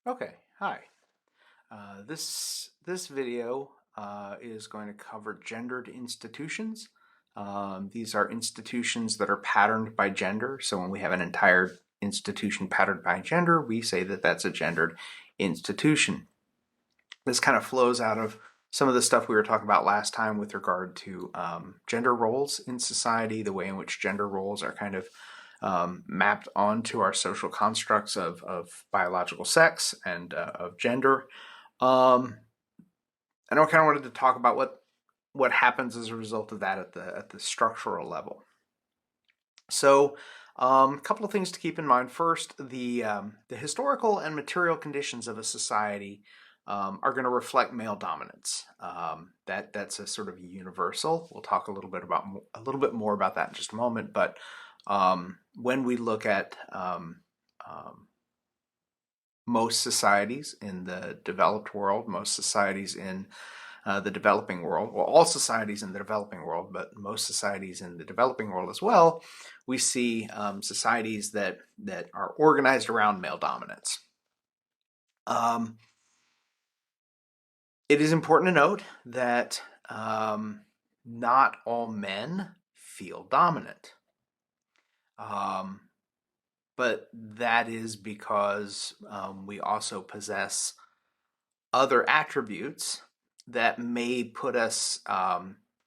Okay, hi. This video is going to cover gendered institutions. These are institutions that are patterned by gender. So when we have an entire institution patterned by gender, we say that that's a gendered institution. This kind of flows out of some of the stuff we were talking about last time with regard to gender roles in society, the way in which gender roles are kind of mapped onto our social constructs of biological sex and of gender. Um, and I kind of wanted to talk about what happens as a result of that at the structural level. So, a couple of things to keep in mind. First, the historical and material conditions of a society are going to reflect male dominance. That's a sort of universal. We'll talk a little bit more about that in just a moment. But when we look at most societies in the developed world, most societies in the developing world, well, all societies in the developing world, but most societies in the developing world as well, we see societies that are organized around male dominance. It is important to note that not all men feel dominant. But that is because we also possess other attributes that may put us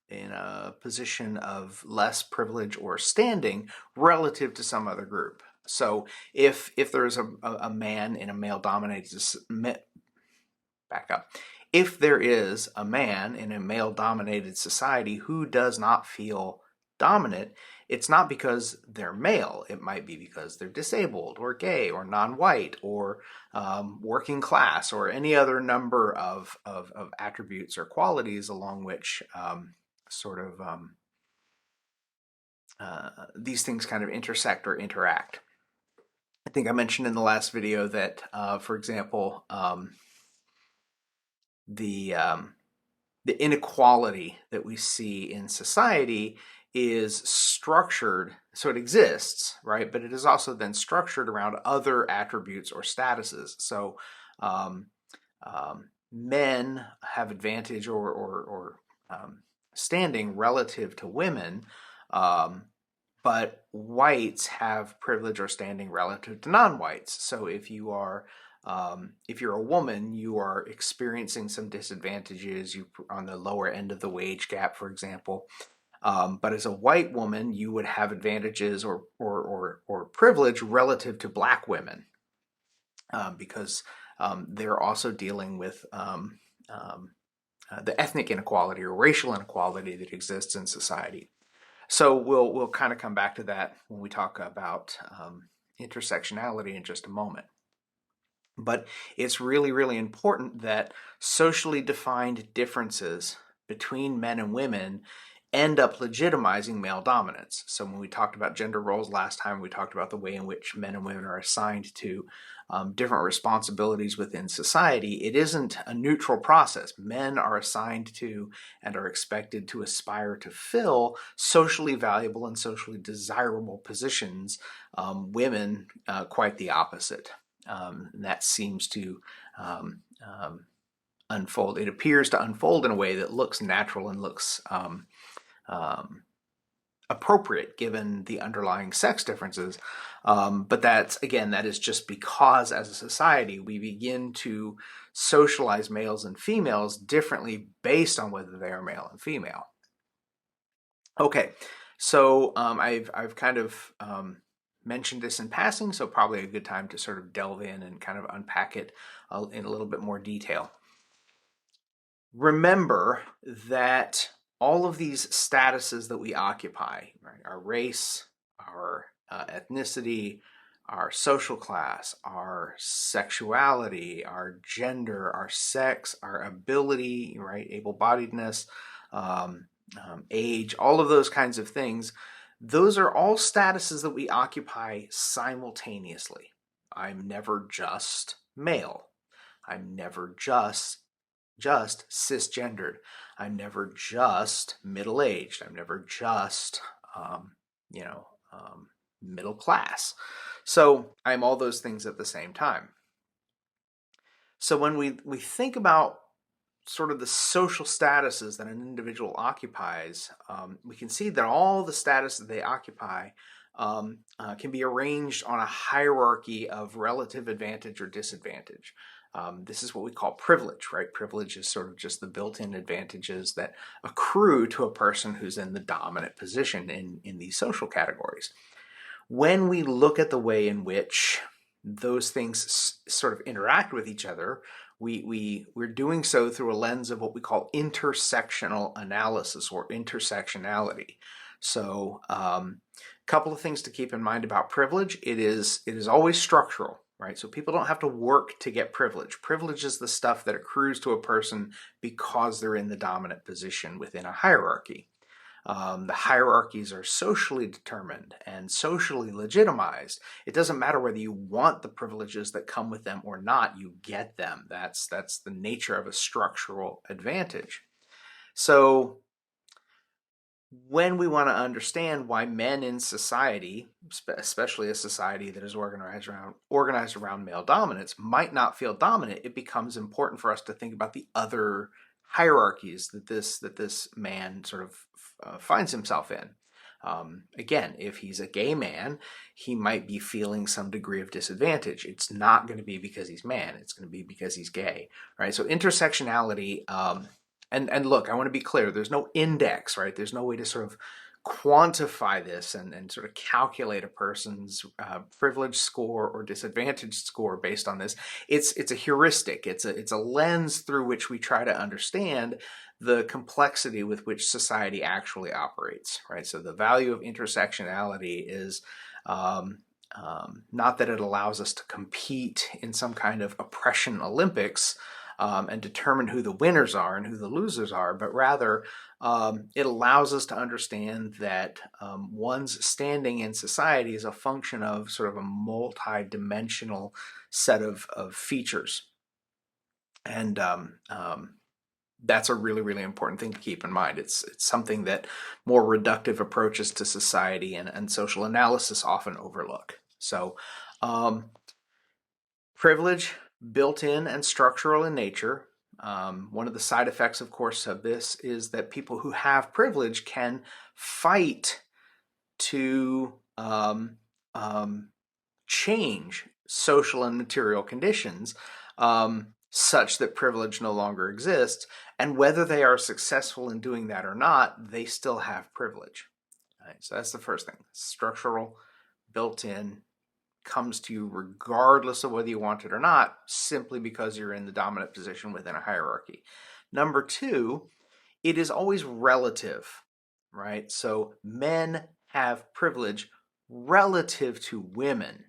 in a position of less privilege or standing relative to some other group. So if there's a man in a male-dominated back up. If there is a man in a male-dominated society who does not feel dominant, it's not because they're male. It might be because they're disabled or gay or non-white or working class or any other number of attributes or qualities along which these things kind of intersect or interact. I think I mentioned in the last video that, for example, the inequality that we see in society is structured, so it exists, right? But it is also then structured around other attributes or statuses. So men have advantage or standing relative to women, but whites have privilege or standing relative to non-whites. So if you're a woman, you are experiencing some disadvantages. You on the lower end of the wage gap, for example. But as a white woman, you would have advantages or privilege relative to black women because they're also dealing with the ethnic inequality or racial inequality that exists in society. So we'll kind of come back to that when we talk about intersectionality in just a moment. But it's really, really important that socially defined differences between men and women end up legitimizing male dominance. So when we talked about gender roles last time, we talked about the way in which men and women are assigned to different responsibilities within society. It isn't a neutral process. Men are assigned to and are expected to aspire to fill socially valuable and socially desirable positions. Women, quite the opposite. That seems to unfold. It appears to unfold in a way that looks natural and looks appropriate given the underlying sex differences. But that is just because as a society we begin to socialize males and females differently based on whether they are male and female. Okay, so I've kind of mentioned this in passing, so probably a good time to sort of delve in and kind of unpack it in a little bit more detail. Remember that all of these statuses that we occupy, right, our race, our ethnicity, our social class, our sexuality, our gender, our sex, our ability, right, able-bodiedness, age, all of those kinds of things, those are all statuses that we occupy simultaneously. I'm never just male. I'm never just cisgendered. I'm never just middle-aged. I'm never just, middle class. So I'm all those things at the same time. So when we think about sort of the social statuses that an individual occupies, we can see that all the status that they occupy can be arranged on a hierarchy of relative advantage or disadvantage. This is what we call privilege, right? Privilege is sort of just the built-in advantages that accrue to a person who's in the dominant position in these social categories. When we look at the way in which those things sort of interact with each other, we're doing so through a lens of what we call intersectional analysis or intersectionality. So a couple of things to keep in mind about privilege. It is always structural, right? So people don't have to work to get privilege. Privilege is the stuff that accrues to a person because they're in the dominant position within a hierarchy. The hierarchies are socially determined and socially legitimized. It doesn't matter whether you want the privileges that come with them or not, you get them. That's the nature of a structural advantage. So when we want to understand why men in society, especially a society that is organized around male dominance, might not feel dominant, it becomes important for us to think about the other hierarchies that this man sort of finds himself in. Again, if he's a gay man, he might be feeling some degree of disadvantage. It's not going to be because he's man. It's going to be because he's gay, right? So intersectionality, and look, I want to be clear. There's no index, right? There's no way to sort of quantify this and sort of calculate a person's privilege score or disadvantage score based on this. It's a heuristic. It's a lens through which we try to understand the complexity with which society actually operates, right? So the value of intersectionality is not that it allows us to compete in some kind of oppression Olympics and determine who the winners are and who the losers are, but rather it allows us to understand that one's standing in society is a function of sort of a multi-dimensional set of features. And that's a really, really important thing to keep in mind. It's something that more reductive approaches to society and social analysis often overlook. So privilege, built-in and structural in nature. One of the side effects, of course, of this is that people who have privilege can fight to change social and material conditions such that privilege no longer exists. And whether they are successful in doing that or not, they still have privilege. Right? So that's the first thing. Structural, built-in, comes to you regardless of whether you want it or not, simply because you're in the dominant position within a hierarchy. Number two, it is always relative, right? So men have privilege relative to women,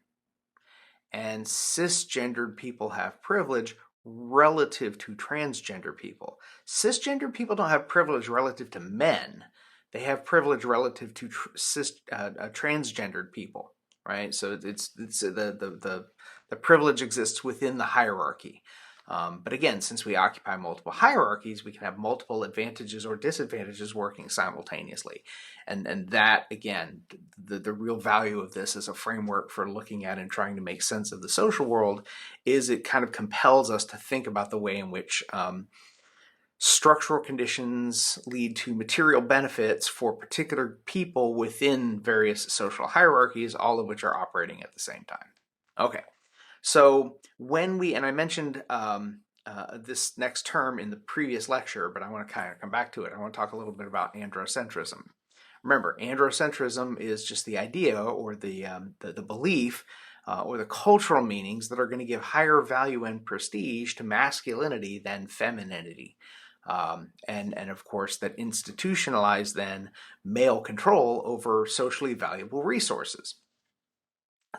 and cisgendered people have privilege relative to transgender people. Cisgender people don't have privilege relative to men. They have privilege relative to transgendered people. Right, so it's the privilege exists within the hierarchy, but again, since we occupy multiple hierarchies, we can have multiple advantages or disadvantages working simultaneously, and that again, the real value of this as a framework for looking at and trying to make sense of the social world is it kind of compels us to think about the way in which structural conditions lead to material benefits for particular people within various social hierarchies, all of which are operating at the same time. Okay, so and I mentioned this next term in the previous lecture, but I want to kind of come back to it. I want to talk a little bit about androcentrism. Remember, androcentrism is just the idea or the belief or the cultural meanings that are going to give higher value and prestige to masculinity than femininity. And of course that institutionalize then male control over socially valuable resources.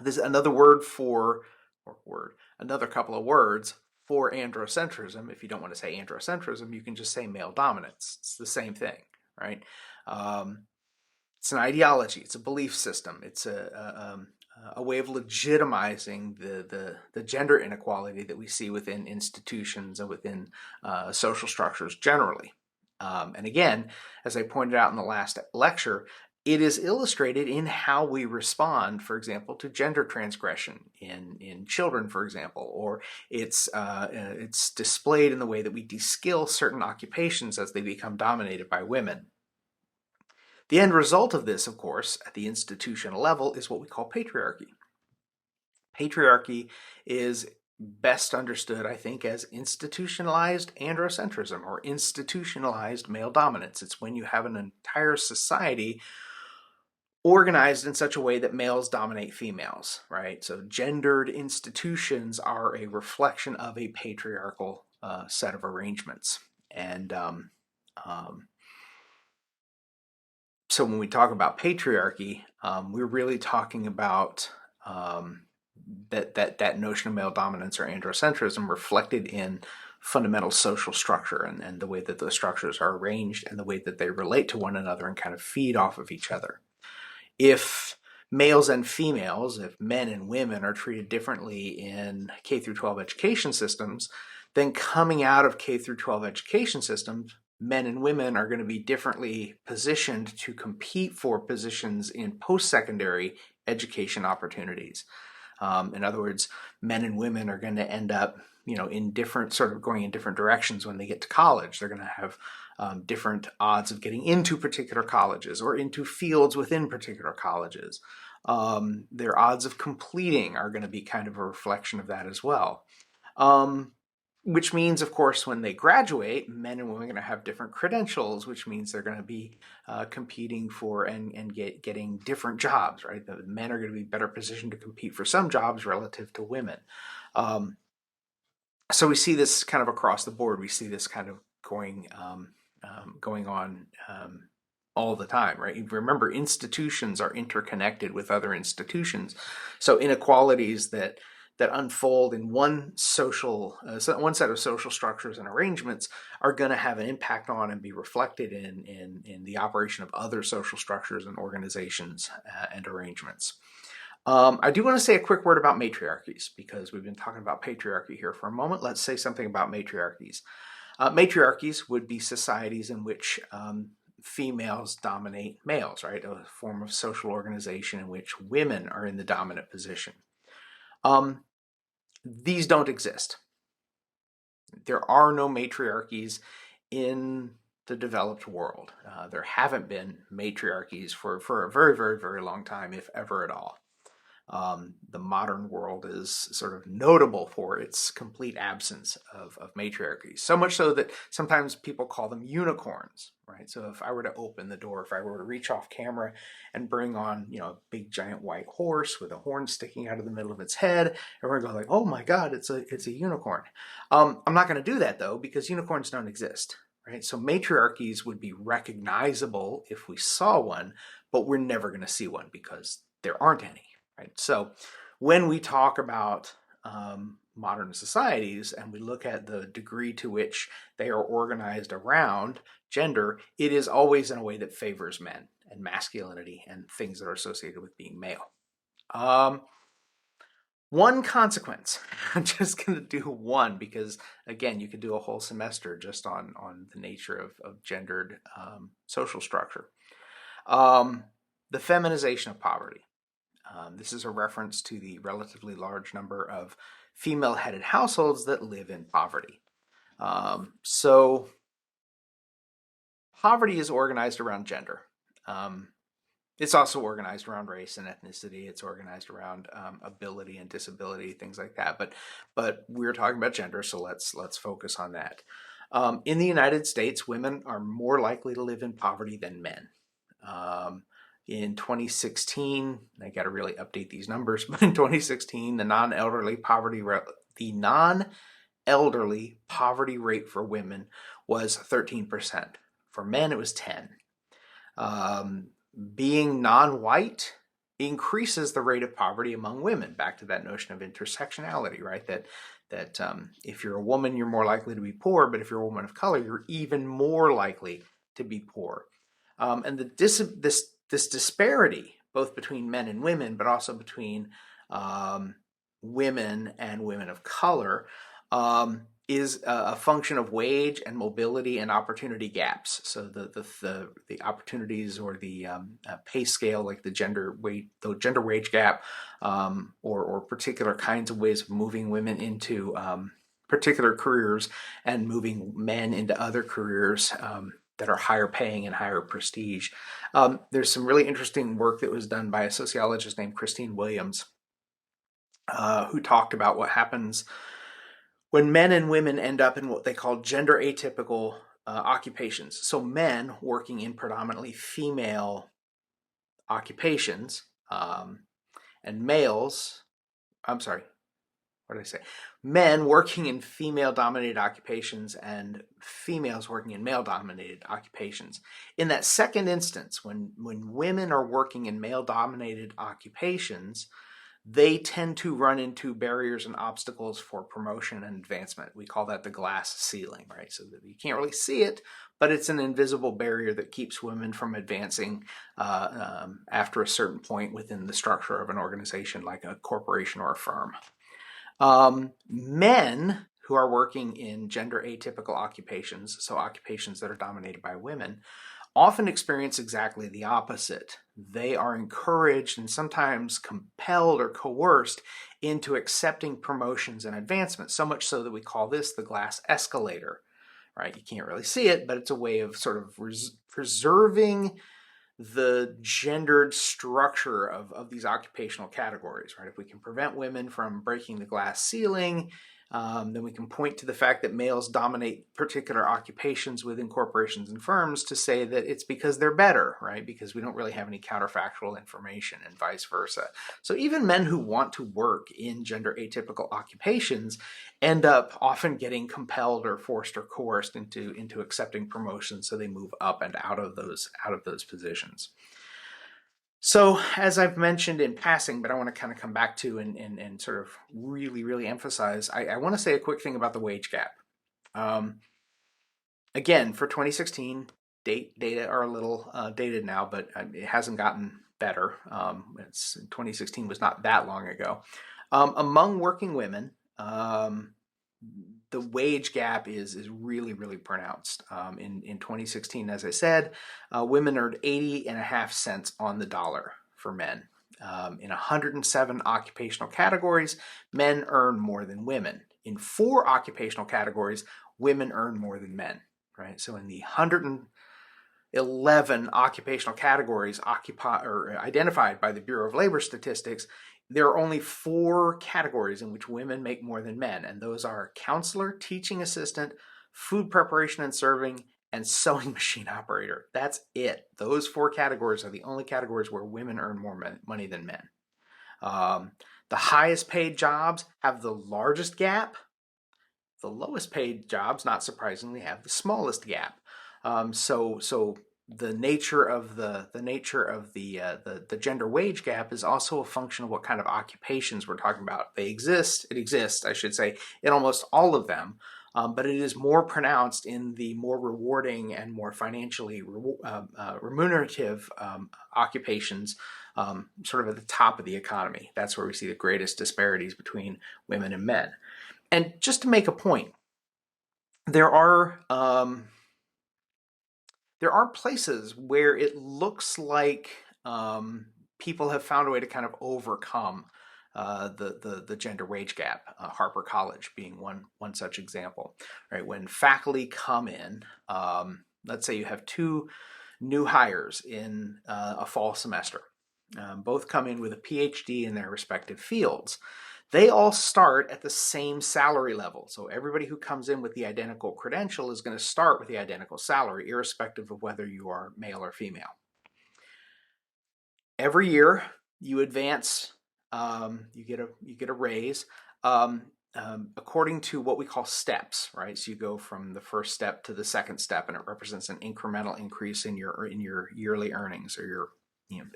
There's another another couple of words for androcentrism. If you don't want to say androcentrism, you can just say male dominance. It's the same thing, right? It's an ideology. It's a belief system. It's a way of legitimizing the gender inequality that we see within institutions and within social structures generally. And again, as I pointed out in the last lecture, it is illustrated in how we respond, for example, to gender transgression in children, for example, or it's displayed in the way that we de-skill certain occupations as they become dominated by women. The end result of this, of course, at the institutional level is what we call patriarchy. Patriarchy is best understood, I think, as institutionalized androcentrism or institutionalized male dominance. It's when you have an entire society organized in such a way that males dominate females, right? So gendered institutions are a reflection of a patriarchal set of arrangements. And so when we talk about patriarchy, we're really talking about that notion of male dominance or androcentrism reflected in fundamental social structure and the way that those structures are arranged and the way that they relate to one another and kind of feed off of each other. If males and females, if men and women are treated differently in K through 12 education systems, then coming out of K through 12 education systems, men and women are going to be differently positioned to compete for positions in post-secondary education opportunities. In other words, men and women are going to end up, in different sort of going in different directions when they get to college. They're going to have different odds of getting into particular colleges or into fields within particular colleges. Their odds of completing are going to be kind of a reflection of that as well. Which means, of course, when they graduate, men and women are going to have different credentials, which means they're going to be competing for and getting different jobs, right? The men are going to be better positioned to compete for some jobs relative to women. So we see this kind of across the board. We see this kind of going on all the time, right? Remember, institutions are interconnected with other institutions. So inequalities that unfold in one set of social structures and arrangements are going to have an impact on and be reflected in the operation of other social structures and organizations and arrangements. I do want to say a quick word about matriarchies because we've been talking about patriarchy here for a moment. Let's say something about matriarchies. Matriarchies would be societies in which females dominate males, right? A form of social organization in which women are in the dominant position. These don't exist. There are no matriarchies in the developed world. There haven't been matriarchies for a very, very, very long time, if ever at all. The modern world is sort of notable for its complete absence of matriarchy. So much so that sometimes people call them unicorns, right? So if I were to open the door, if I were to reach off camera and bring on, a big giant white horse with a horn sticking out of the middle of its head, everyone go like, "Oh my God, it's a unicorn." I'm not going to do that though, because unicorns don't exist, right? So matriarchies would be recognizable if we saw one, but we're never going to see one because there aren't any. Right? So when we talk about modern societies and we look at the degree to which they are organized around gender, it is always in a way that favors men and masculinity and things that are associated with being male. One consequence, I'm just going to do one because, again, you could do a whole semester just on the nature of gendered social structure. The feminization of poverty. This is a reference to the relatively large number of female-headed households that live in poverty. So poverty is organized around gender. It's also organized around race and ethnicity. It's organized around ability and disability, things like that. But we're talking about gender, so let's focus on that. In the United States, women are more likely to live in poverty than men. In 2016, I got to really update these numbers, but in 2016, the non-elderly poverty rate for women was 13%. For men, it was 10%. Being non-white increases the rate of poverty among women. Back to that notion of intersectionality, right? That if you're a woman, you're more likely to be poor, but if you're a woman of color, you're even more likely to be poor. And this disparity, both between men and women, but also between women and women of color, is a function of wage and mobility and opportunity gaps. So the opportunities or the pay scale, like the gender wage gap, or particular kinds of ways of moving women into particular careers and moving men into other careers that are higher paying and higher prestige. There's some really interesting work that was done by a sociologist named Christine Williams, who talked about what happens when men and women end up in what they call gender atypical occupations. So men working in predominantly female occupations, and males, I'm sorry, what did I say? Men working in female-dominated occupations and females working in male-dominated occupations. In that second instance, when women are working in male-dominated occupations, they tend to run into barriers and obstacles for promotion and advancement. We call that the glass ceiling, right? So that you can't really see it, but it's an invisible barrier that keeps women from advancing after a certain point within the structure of an organization, like a corporation or a firm. Men who are working in gender atypical occupations, so occupations that are dominated by women, often experience exactly the opposite. They are encouraged and sometimes compelled or coerced into accepting promotions and advancements, so much so that we call this the glass escalator, right? You can't really see it, but it's a way of sort of preserving the gendered structure of these occupational categories, right? If we can prevent women from breaking the glass ceiling, then we can point to the fact that males dominate particular occupations within corporations and firms to say that it's because they're better, right? Because we don't really have any counterfactual information, and vice versa. So even men who want to work in gender atypical occupations end up often getting compelled or forced or coerced into accepting promotions, so they move up and out of those positions. So, as I've mentioned in passing, but I want to kind of come back to and sort of really emphasize, I want to say a quick thing about the wage gap. Again, for 2016, data are a little dated now, but it hasn't gotten better. 2016 was not that long ago. Among working women, the wage gap is really pronounced. In 2016, as I said, women earned 80.5 cents on the dollar for men. In 107 occupational categories, men earn more than women. In 4 occupational categories, women earn more than men. Right. So in the 111 occupational categories identified by the Bureau of Labor Statistics, there are only 4 categories in which women make more than men, and those are counselor, teaching assistant, food preparation and serving, and sewing machine operator. That's it. Those 4 categories are the only categories where women earn more money than men. The highest paid jobs have the largest gap. The lowest paid jobs, not surprisingly, have the smallest gap. So the nature of the gender wage gap is also a function of what kind of occupations we're talking about. It exists, I should say, in almost all of them, but it is more pronounced in the more rewarding and more financially remunerative occupations, sort of at the top of the economy. That's where we see the greatest disparities between women and men. And just to make a point, there are places where it looks like people have found a way to kind of overcome the gender wage gap. Harper College being one such example. Right, when faculty come in, let's say you have 2 new hires in a fall semester. Both come in with a PhD in their respective fields. They all start at the same salary level. So everybody who comes in with the identical credential is going to start with the identical salary, irrespective of whether you are male or female. Every year you advance, you get a raise according to what we call steps, right? So you go from the first step to the second step, and it represents an incremental increase in your yearly earnings, or your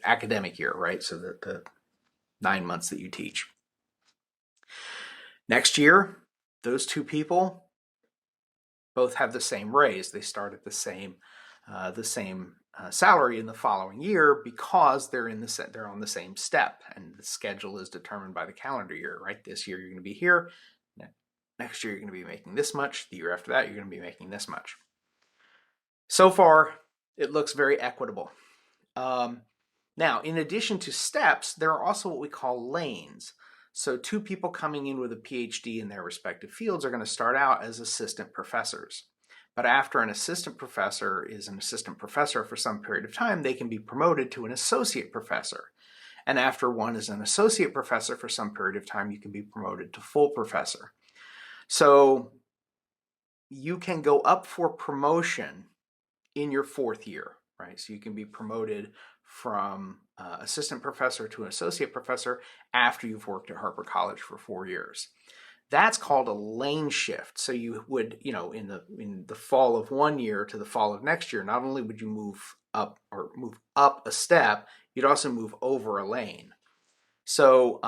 academic year, right? So the 9 months that you teach. Next year, those 2 people both have the same raise. They start at the same salary in the following year, because they're on the same step, and the schedule is determined by the calendar year. Right, this year you're going to be here. Next year, you're going to be making this much. The year after that, you're going to be making this much. So far, it looks very equitable. Now, in addition to steps, there are also what we call lanes. So two people coming in with a PhD in their respective fields are going to start out as assistant professors. But after an assistant professor is an assistant professor for some period of time, they can be promoted to an associate professor. And after one is an associate professor for some period of time, you can be promoted to full professor. So you can go up for promotion in your fourth year, right? So you can be promoted from assistant professor to an associate professor after you've worked at Harper College for 4 years. That's called a lane shift. So you would, in the fall of 1 year to the fall of next year, not only would you move up a step, you'd also move over a lane. So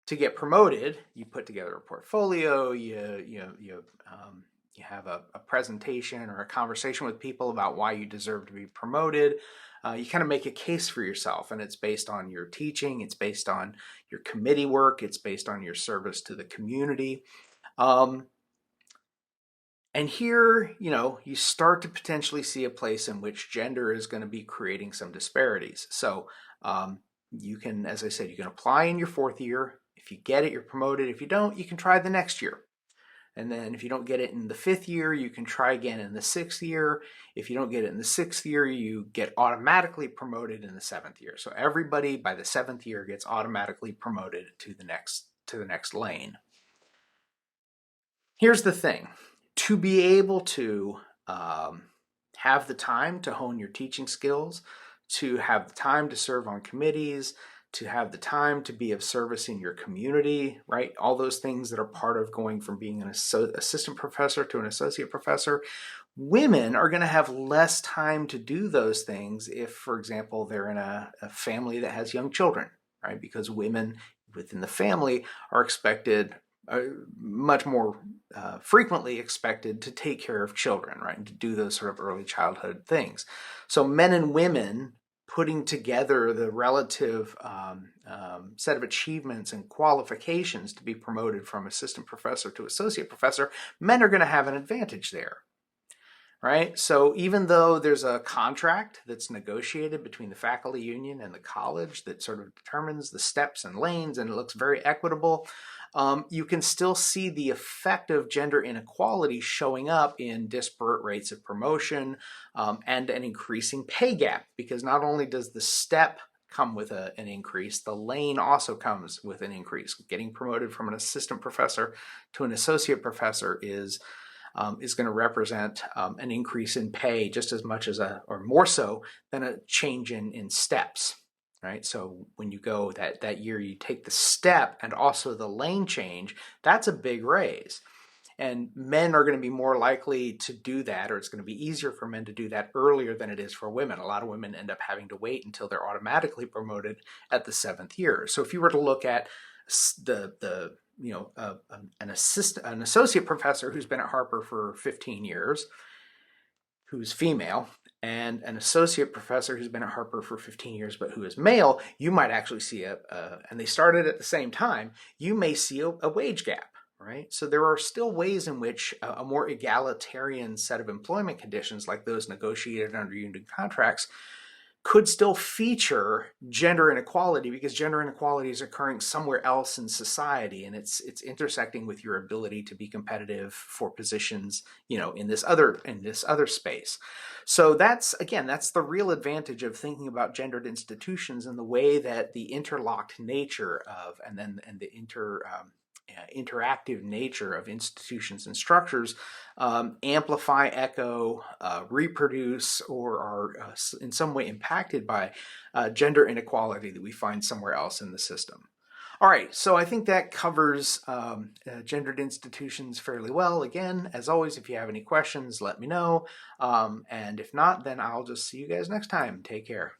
to get promoted, you put together a portfolio, you have a presentation or a conversation with people about why you deserve to be promoted. You kind of make a case for yourself, and it's based on your teaching, it's based on your committee work, it's based on your service to the community. And here, you start to potentially see a place in which gender is going to be creating some disparities. So you can, as I said, you can apply in your fourth year. If you get it, you're promoted. If you don't, you can try the next year. And then if you don't get it in the fifth year, you can try again in the sixth year. If you don't get it in the sixth year, you get automatically promoted in the seventh year. So everybody by the seventh year gets automatically promoted to the next lane. Here's the thing. To be able to have the time to hone your teaching skills, to have the time to serve on committees, to have the time to be of service in your community, right? All those things that are part of going from being an assistant professor to an associate professor. Women are going to have less time to do those things if, for example, they're in a family that has young children, right? Because women within the family are expected, much more frequently expected to take care of children, right? And to do those sort of early childhood things. So men and women putting together the relative set of achievements and qualifications to be promoted from assistant professor to associate professor, men are going to have an advantage there, right? So even though there's a contract that's negotiated between the faculty union and the college that sort of determines the steps and lanes, and it looks very equitable, you can still see the effect of gender inequality showing up in disparate rates of promotion and an increasing pay gap, because not only does the step come with an increase, the lane also comes with an increase. Getting promoted from an assistant professor to an associate professor is going to represent an increase in pay just as much as or more so than a change in steps. Right? So when you go that year, you take the step and also the lane change, that's a big raise. And men are going to be more likely to do that, or it's going to be easier for men to do that earlier than it is for women. A lot of women end up having to wait until they're automatically promoted at the seventh year. So if you were to look at an associate professor who's been at Harper for 15 years, who's female, and an associate professor who's been at Harper for 15 years but who is male, you might actually see and they started at the same time, you may see a wage gap, right? So there are still ways in which a more egalitarian set of employment conditions, like those negotiated under union contracts, could still feature gender inequality, because gender inequality is occurring somewhere else in society, and it's intersecting with your ability to be competitive for positions, in this other space. So that's the real advantage of thinking about gendered institutions and the way that the interlocked nature of and the interactive nature of institutions and structures amplify, echo, reproduce, or are in some way impacted by gender inequality that we find somewhere else in the system. All right, so I think that covers gendered institutions fairly well. Again, as always, if you have any questions, let me know. And if not, then I'll just see you guys next time. Take care.